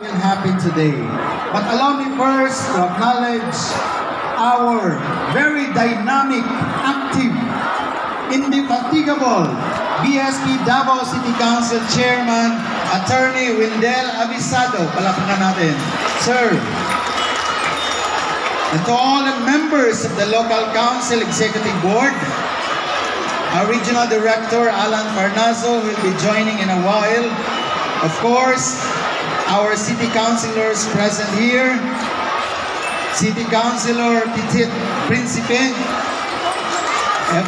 will happen today. But allow me first to acknowledge our very dynamic, active, indefatigable BSP Davao City Council Chairman, Attorney Wendell Avisado. Palakpakan natin. Sir. And to all the members of the Local Council Executive Board, our Regional Director, Alan Farnazo, will be joining in a while. Of course, our City Councilors present here, City Councilor Titit Principe,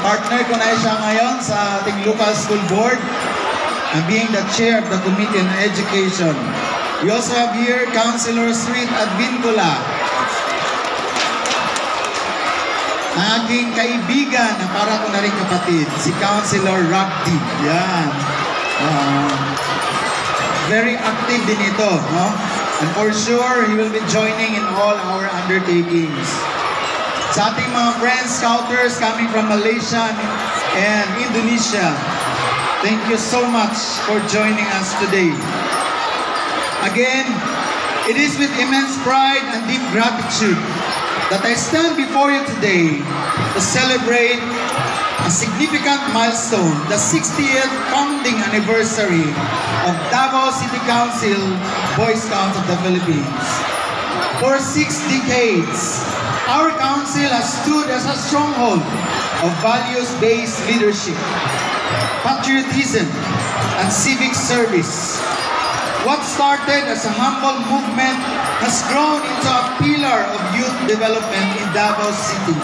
partner ko na siya ngayon sa ating local school board, and being the chair of the Committee on Education. We also have here Councilor Sweet Advincula, ang aking kaibigan na para ko na rin kapatid, si Councilor Ragdi. Yan. Very active din ito, no? And for sure, he will be joining in all our undertakings. Sa ating mga friends, scouters coming from Malaysia and Indonesia, thank you so much for joining us today. Again, it is with immense pride and deep gratitude that I stand before you today to celebrate a significant milestone, the 60th founding anniversary of Davao City Council Boy Scouts of the Philippines. For 6 decades, our council has stood as a stronghold of values-based leadership, patriotism, and civic service. What started as a humble movement has grown into a pillar of youth development in Davao City,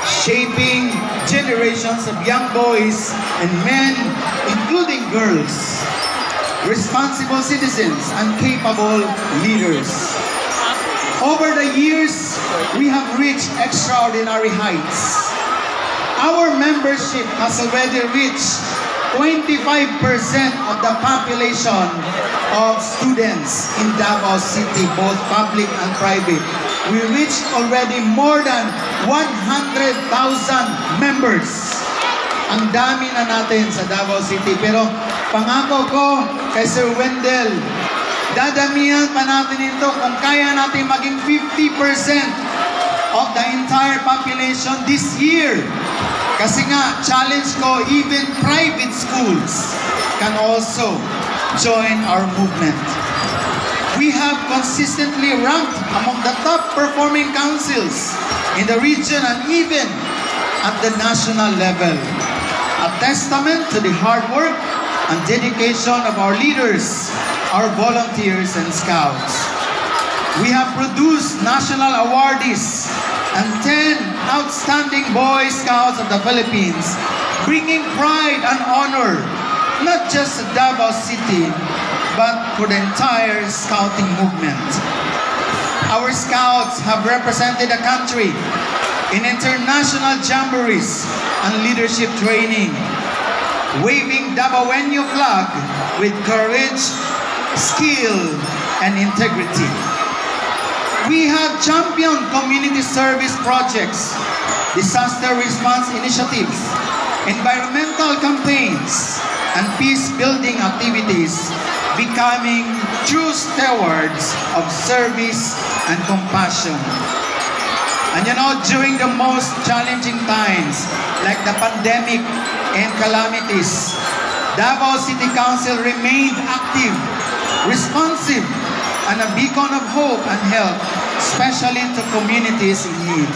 shaping generations of young boys and men, including girls, responsible citizens, and capable leaders. Over the years, we have reached extraordinary heights. Our membership has already reached 25% of the population of students in Davao City, both public and private. We reached already more than 100,000 members. Ang dami na natin sa Davao City. Pero pangako ko kay Sir Wendell, dadamihan pa natin ito kung kaya natin maging 50% of the entire population this year. Kasi nga, challenge ko, even private schools can also join our movement. We have consistently ranked among the top performing councils in the region and even at the national level. A testament to the hard work and dedication of our leaders, our volunteers and scouts. We have produced national awardees and 10 outstanding Boy Scouts of the Philippines, bringing pride and honor not just to Davao City, but for the entire scouting movement. Our scouts have represented the country in international jamborees and leadership training, waving Davaoenyo flag with courage, skill, and integrity. We have championed community service projects, disaster response initiatives, environmental campaigns, and peace-building activities, becoming true stewards of service and compassion. And you know, during the most challenging times, like the pandemic and calamities, Davao City Council remained active, responsive, and a beacon of hope and help, especially to communities in need.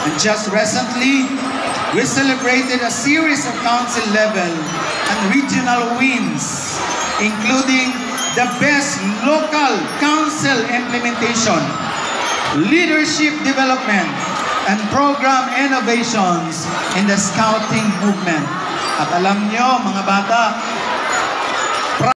And just recently, we celebrated a series of council level and regional wins, including the best local council implementation, leadership development, and program innovations in the scouting movement. At alam nyo, mga bata,